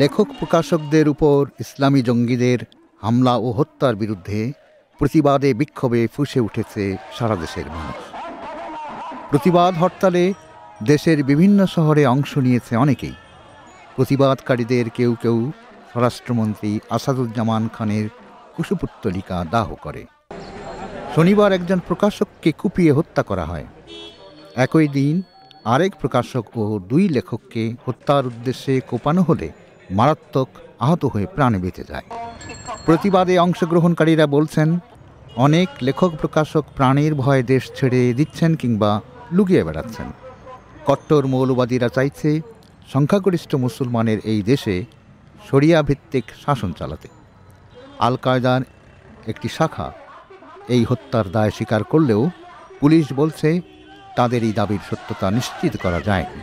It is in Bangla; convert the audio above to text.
লেখক প্রকাশকদের উপর ইসলামী জঙ্গিদের হামলা ও হত্যার বিরুদ্ধে প্রতিবাদে বিক্ষোভে ফুঁসে উঠেছে সারা দেশের মানুষ। প্রতিবাদ হরতালে দেশের বিভিন্ন শহরে অংশ নিয়েছে অনেকেই। প্রতিবাদকারীদের কেউ কেউ স্বরাষ্ট্রমন্ত্রী আসাদুজ্জামান খানের কুশপুত্তলিকা দাহ করে। শনিবার একজন প্রকাশককে কুপিয়ে হত্যা করা হয়। একই দিন আরেক প্রকাশক ও 2 লেখককে হত্যার উদ্দেশ্যে কোপানো হলে মারাত্মক আহত হয়ে প্রাণ বেঁচে যায়। প্রতিবাদে অংশগ্রহণকারীরা বলছেন, অনেক লেখক প্রকাশক প্রাণের ভয়ে দেশ ছেড়ে দিচ্ছেন কিংবা লুকিয়ে বেড়াচ্ছেন। কট্টর মৌলবাদীরা চাইছে সংখ্যাগরিষ্ঠ মুসলমানের এই দেশে শরিয়া ভিত্তিক শাসন চালাতে। আল কায়দার একটি শাখা এই হত্যার দায় স্বীকার করলেও পুলিশ বলছে তাদের এই দাবির সত্যতা নিশ্চিত করা যায়নি।